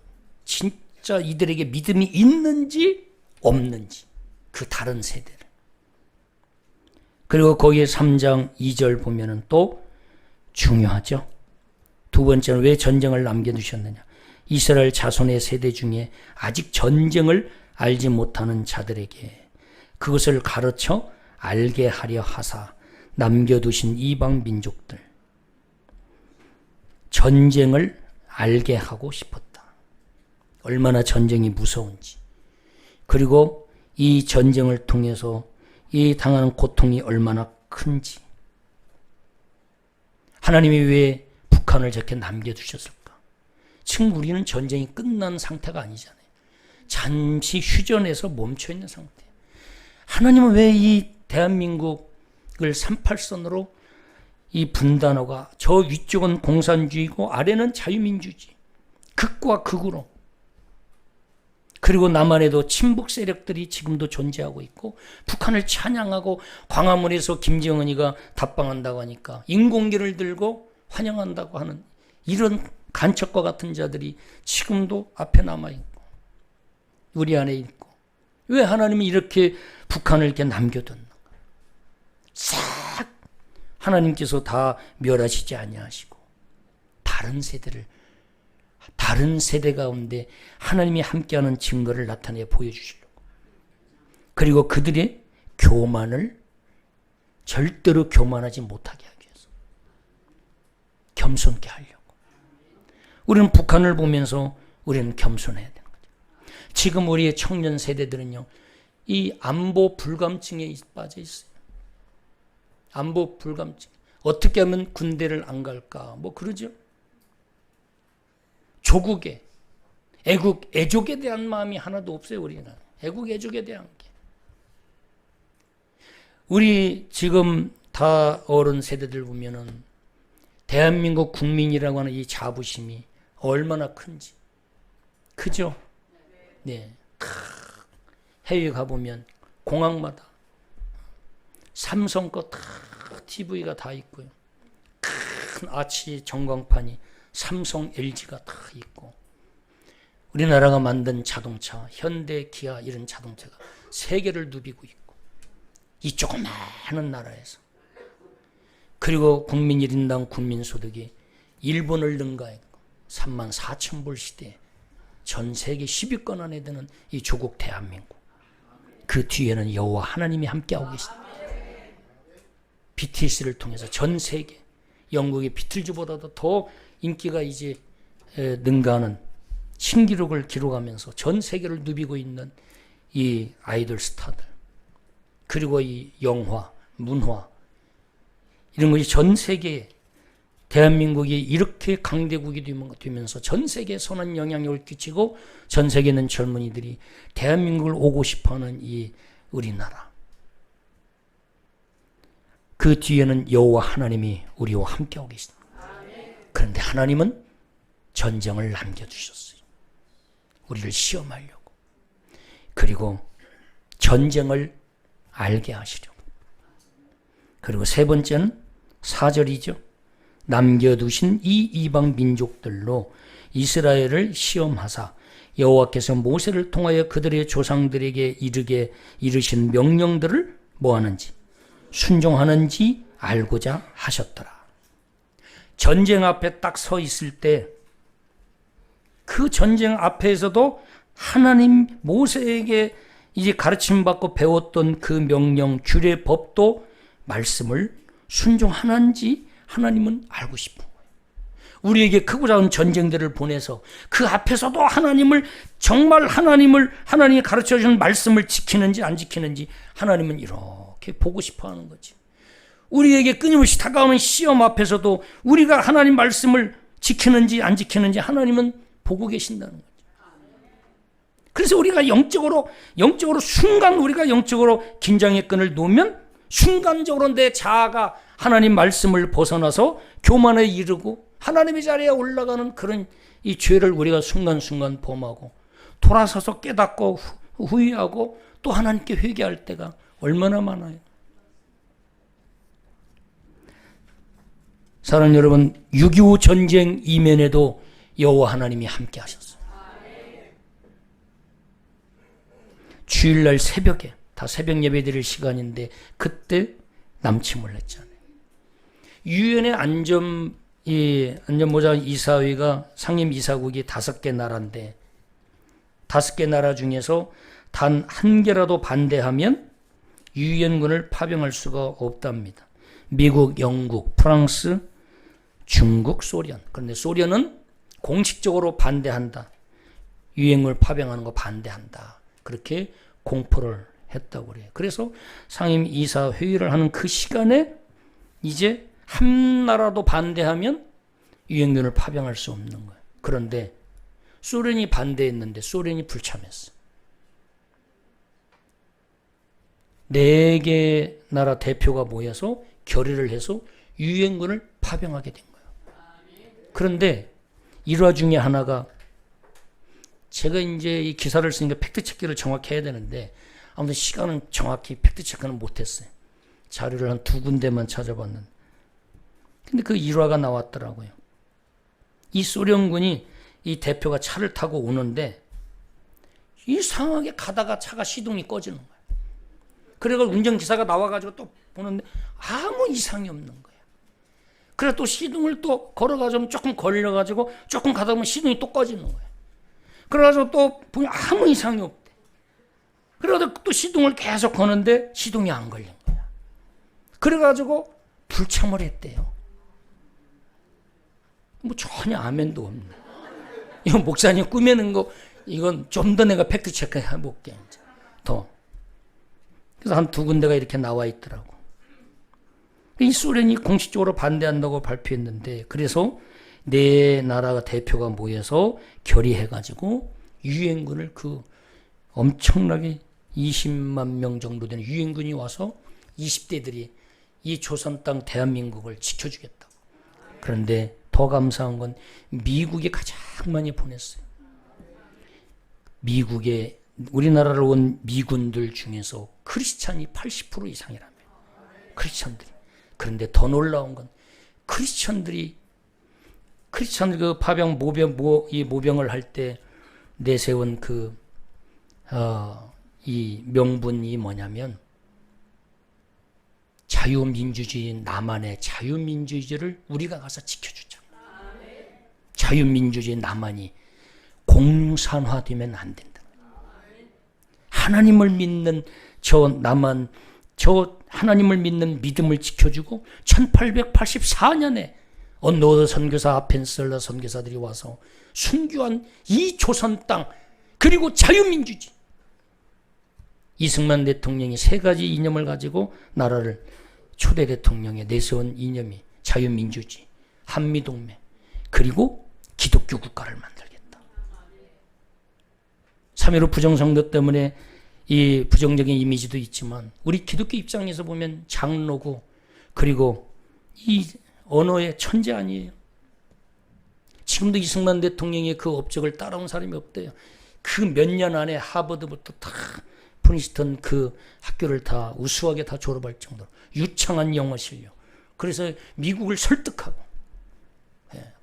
진짜 이들에게 믿음이 있는지 없는지 그 다른 세대를. 그리고 거기에 3장 2절 보면은 또 중요하죠. 두 번째는 왜 전쟁을 남겨두셨느냐. 이스라엘 자손의 세대 중에 아직 전쟁을 알지 못하는 자들에게 그것을 가르쳐 알게 하려 하사 남겨두신 이방 민족들. 전쟁을 알게 하고 싶었다. 얼마나 전쟁이 무서운지. 그리고 이 전쟁을 통해서 이 당하는 고통이 얼마나 큰지. 하나님이 왜 북한을 저렇게 남겨두셨을까? 지금 우리는 전쟁이 끝난 상태가 아니잖아요. 잠시 휴전해서 멈춰있는 상태. 하나님은 왜 이 대한민국을 38선으로 이 분단화가 저 위쪽은 공산주의고 아래는 자유민주주의. 극과 극으로. 그리고 남한에도 친북 세력들이 지금도 존재하고 있고 북한을 찬양하고 광화문에서 김정은이가 답방한다고 하니까 인공기를 들고 환영한다고 하는 이런 간첩과 같은 자들이 지금도 앞에 남아있고 우리 안에 있고 왜 하나님이 이렇게 북한을 이렇게 남겨뒀는가? 싹 하나님께서 다 멸하시지 아니하시고 다른 세대 가운데 하나님이 함께하는 증거를 나타내 보여주시려고. 그리고 그들의 교만을 절대로 교만하지 못하게 하기 위해서 겸손케 하려고. 우리는 북한을 보면서 우리는 겸손해야 되는 거죠. 지금 우리의 청년 세대들은요, 이 안보 불감증에 빠져 있어요. 안보 불감증. 어떻게 하면 군대를 안 갈까? 뭐 그러죠. 조국에, 애족에 대한 마음이 하나도 없어요, 우리는. 애족에 대한 게. 우리 지금 다 어른 세대들 보면은 대한민국 국민이라고 하는 이 자부심이 얼마나 큰지. 그죠? 네. 해외 가보면 공항마다 삼성 거 다 TV가 다 있고요. 큰 아치 전광판이 삼성, LG가 다 있고 우리나라가 만든 자동차, 현대, 기아 이런 자동차가 세계를 누비고 있고 이 조그마한 나라에서 그리고 국민 1인당 국민소득이 일본을 능가했고 34,000불 시대에 전 세계 10위권 안에 드는 이 조국 대한민국, 그 뒤에는 여호와 하나님이 함께하고 계십니다. BTS를 통해서 전 세계, 영국의 비틀즈보다도 더 인기가 이제 능가하는 신기록을 기록하면서 전 세계를 누비고 있는 이 아이돌 스타들, 그리고 이 영화, 문화, 이런 것이 전 세계에, 대한민국이 이렇게 강대국이 되면서 전 세계에 선한 영향력을 끼치고 전 세계에 있는 젊은이들이 대한민국을 오고 싶어하는 이 우리나라, 그 뒤에는 여호와 하나님이 우리와 함께하고 계십니다. 그런데 하나님은 전쟁을 남겨두셨어요. 우리를 시험하려고. 그리고 전쟁을 알게 하시려고. 그리고 세 번째는 4절이죠. 남겨두신 이 이방 민족들로 이스라엘을 시험하사 여호와께서 모세를 통하여 그들의 조상들에게 이르신 명령들을 뭐하는지, 순종하는지 알고자 하셨더라. 전쟁 앞에 딱 서 있을 때 그 전쟁 앞에서도 하나님 모세에게 이제 가르침 받고 배웠던 그 명령, 규례, 법도, 말씀을 순종하는지 하나님은 알고 싶은 거예요. 우리에게 크고 작은 전쟁들을 보내서 그 앞에서도 정말 하나님이 가르쳐 주신 말씀을 지키는지 안 지키는지 하나님은 이렇게 보고 싶어 하는 거지. 우리에게 끊임없이 다가오는 시험 앞에서도 우리가 하나님 말씀을 지키는지 안 지키는지 하나님은 보고 계신다는 거죠. 그래서 우리가 영적으로 순간 우리가 영적으로 긴장의 끈을 놓으면 순간적으로 내 자아가 하나님 말씀을 벗어나서 교만에 이르고 하나님의 자리에 올라가는 그런 이 죄를 우리가 순간순간 범하고 돌아서서 깨닫고 후회하고 또 하나님께 회개할 때가 얼마나 많아요. 사랑하는 여러분, 6.25 전쟁 이면에도 여호와 하나님이 함께 하셨어요. 주일날 새벽에, 다 새벽 예배 드릴 시간인데 그때 남침을 했잖아요. 유엔의 안전보장 이사회가 상임 이사국이 5개 나라인데 5개 나라 중에서 단 한 개라도 반대하면 유엔군을 파병할 수가 없답니다. 미국, 영국, 프랑스, 중국, 소련. 그런데 소련은 공식적으로 반대한다. 유엔군을 파병하는 거 반대한다. 그렇게 공포를 했다고 그래요. 그래서 상임 이사 회의를 하는 그 시간에 이제 한 나라도 반대하면 유엔군을 파병할 수 없는 거예요. 그런데 소련이 반대했는데 소련이 불참했어. 4개 나라 대표가 모여서 결의를 해서 유엔군을 파병하게 된 거예요. 그런데 일화 중에 하나가, 제가 이제 이 기사를 쓰니까 팩트체크를 정확히 해야 되는데 아무튼 시간은 정확히 팩트체크는 못했어요. 자료를 한 2군데만 찾아봤는데, 근데 그 일화가 나왔더라고요. 이 소련군이 이 대표가 차를 타고 오는데 이상하게 가다가 차가 시동이 꺼지는 거예요. 그래서 운전기사가 나와가지고 또 보는데 아무 이상이 없는 거예요. 그래서 또 시동을 또 걸어가지고 조금 걸려가지고 조금 가다 보면 시동이 또 꺼지는 거예요. 그래가지고 또 보면 아무 이상이 없대. 그래가지고 또 시동을 계속 거는데 시동이 안 걸린 거야. 그래가지고 불참을 했대요. 뭐 전혀 아멘도 없네. 이건 목사님 꾸미는 거, 이건 좀 더 내가 팩트 체크 해볼게. 이제 더. 그래서 한 2군데가 이렇게 나와 있더라고. 이 소련이 공식적으로 반대한다고 발표했는데, 그래서 4나라 대표가 모여서 결의해가지고 유엔군을, 그 엄청나게 20만 명 정도 되는 유엔군이 와서 20대들이 이 조선 땅 대한민국을 지켜주겠다고. 그런데 더 감사한 건 미국이 가장 많이 보냈어요. 미국에 우리나라로 온 미군들 중에서 크리스찬이 80% 이상이라며. 크리스찬들이. 그런데 더 놀라운 건 크리스찬들 그 파병 모병을 할 때 내세운 이 명분이 뭐냐면 자유민주주의, 나만의 자유민주주의를 우리가 가서 지켜주자. 자유민주주의 남한이 공산화되면 안 된다. 하나님을 믿는 저 남한, 저 하나님을 믿는 믿음을 지켜주고 1884년에 언노드 선교사, 아펜셀러 선교사들이 와서 순교한 이 조선 땅, 그리고 자유민주주의. 이승만 대통령이 세 가지 이념을 가지고 나라를 초대 대통령에 내세운 이념이 자유민주주의, 한미동맹, 그리고 기독교 국가를 만들겠다. 3.15 부정선거 때문에 이 부정적인 이미지도 있지만 우리 기독교 입장에서 보면 장로고, 그리고 이 언어의 천재 아니에요. 지금도 이승만 대통령의 그 업적을 따라온 사람이 없대요. 그 몇 년 안에 하버드부터 다 프린스턴 그 학교를 다 우수하게 다 졸업할 정도로 유창한 영어 실력. 그래서 미국을 설득하고,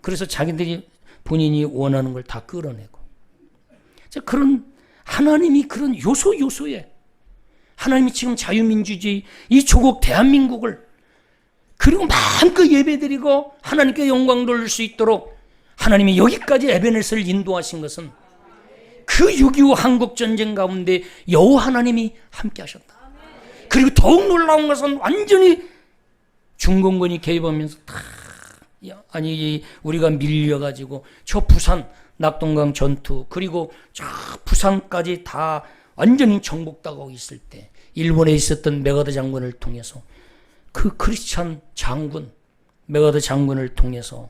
그래서 자기들이 본인이 원하는 걸 다 끌어내고. 그런 하나님이 그런 요소에 하나님이 지금 자유민주주의 이 조국 대한민국을, 그리고 마음껏 예배드리고 하나님께 영광 돌릴 수 있도록 하나님이 여기까지 에베네스를 인도하신 것은 그 6.25 한국전쟁 가운데 여호와 하나님이 함께 하셨다. 그리고 더욱 놀라운 것은 완전히 중공군이 개입하면서 다, 아니 우리가 밀려가지고 저 부산 낙동강 전투, 그리고 저 부산까지 다 완전히 정복당하고 있을 때 일본에 있었던 메가더 장군을 통해서 그 크리스찬 장군, 메가더 장군을 통해서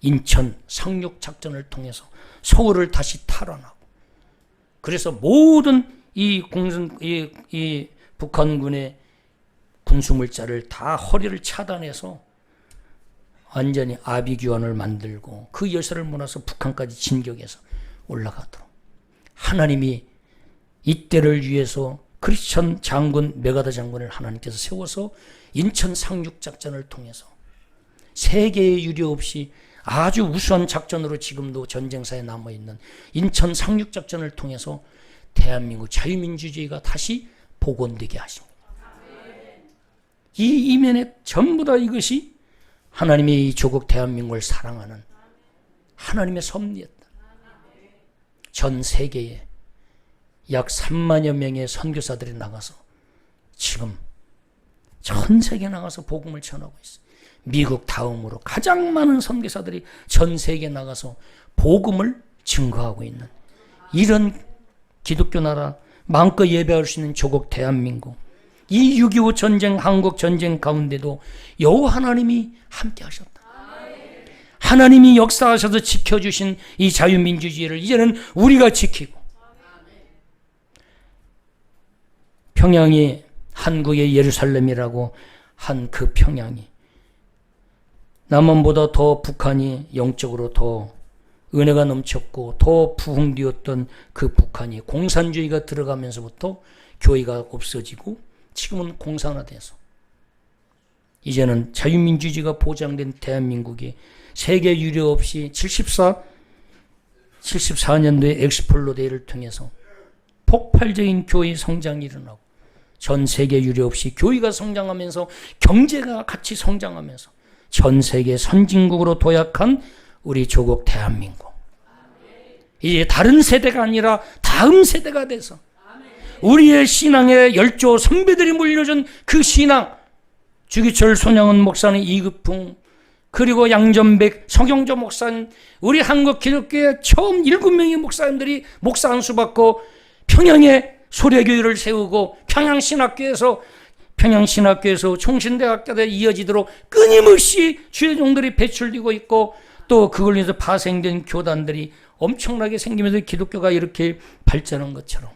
인천 상륙 작전을 통해서 서울을 다시 탈환하고, 그래서 모든 이 북한군의 군수물자를 다 허리를 차단해서 완전히 아비규환을 만들고 그 열사를 몰아서 북한까지 진격해서 올라가도록 하나님이 이때를 위해서 크리스천 장군, 메가더 장군을 하나님께서 세워서 인천 상륙 작전을 통해서 세계의 유례 없이 아주 우수한 작전으로 지금도 전쟁사에 남아있는 인천 상륙 작전을 통해서 대한민국 자유민주주의가 다시 복원되게 하신 이 이면에 전부 다 이것이 하나님의 이 조국 대한민국을 사랑하는 하나님의 섭리였다. 전 세계에 약 3만여 명의 선교사들이 나가서 지금 전 세계에 나가서 복음을 전하고 있어요. 미국 다음으로 가장 많은 선교사들이 전 세계에 나가서 복음을 증거하고 있는 이런 기독교 나라, 마음껏 예배할 수 있는 조국 대한민국, 이 6.25 전쟁, 한국 전쟁 가운데도 여호와 하나님이 함께 하셨다. 하나님이 역사하셔서 지켜주신 이 자유민주주의를 이제는 우리가 지키고, 평양이 한국의 예루살렘이라고 한 그 평양이 남한보다 더 북한이 영적으로 더 은혜가 넘쳤고 더 부흥되었던 그 북한이 공산주의가 들어가면서부터 교회가 없어지고 지금은 공산화돼서 이제는 자유민주주의가 보장된 대한민국이 세계 유례 없이 74년도에 엑스폴로 대회를 통해서 폭발적인 교회 성장이 일어나고 전 세계 유례 없이 교회가 성장하면서 경제가 같이 성장하면서 전 세계 선진국으로 도약한 우리 조국 대한민국. 이제 다른 세대가 아니라 다음 세대가 돼서 우리의 신앙의 열조 선배들이 물려준 그 신앙, 주기철 손양은 목사님, 이급풍, 그리고 양전백, 성경조 목사님, 우리 한국 기독교의 처음 7명의 목사님들이 목사 안수 받고 평양에 소래교회를 세우고 평양신학교에서 총신대학교에 이어지도록 끊임없이 주의 종들이 배출되고 있고, 또 그걸 위해서 파생된 교단들이 엄청나게 생기면서 기독교가 이렇게 발전한 것처럼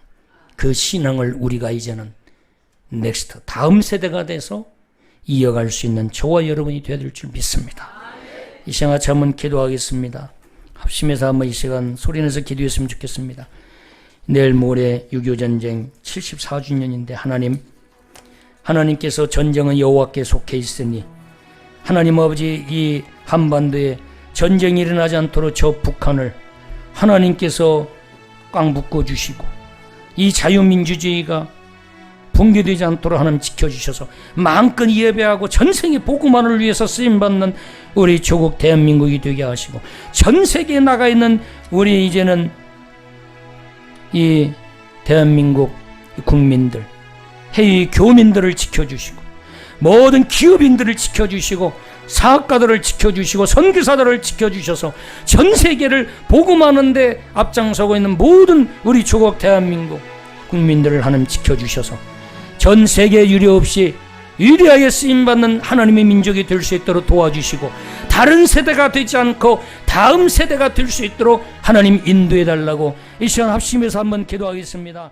그 신앙을 우리가 이제는 넥스트 다음 세대가 돼서 이어갈 수 있는 저와 여러분이 되어야 될 줄 믿습니다. 이 시간 같이 한번 기도하겠습니다. 합심해서 한번 이 시간 소리내서 기도했으면 좋겠습니다. 내일 모레 6.25 전쟁 74주년인데 하나님께서 전쟁은 여호와께 속해 있으니 하나님 아버지 이 한반도에 전쟁이 일어나지 않도록 저 북한을 하나님께서 꽉 묶어 주시고 이 자유민주주의가 붕괴되지 않도록 하나님 지켜주셔서 마음껏 예배하고 전생에 복음만을 위해서 쓰임받는 우리 조국 대한민국이 되게 하시고, 전 세계에 나가 있는 우리 이제는 이 대한민국 국민들, 해외 교민들을 지켜주시고, 모든 기업인들을 지켜주시고, 사학가들을 지켜주시고, 선교사들을 지켜주셔서 전 세계를 복음하는 데 앞장서고 있는 모든 우리 조국 대한민국 국민들을 하나님 지켜주셔서 전 세계 유례 없이 위대하게 쓰임받는 하나님의 민족이 될 수 있도록 도와주시고, 다른 세대가 되지 않고 다음 세대가 될 수 있도록 하나님 인도해 달라고 이 시간 합심해서 한번 기도하겠습니다.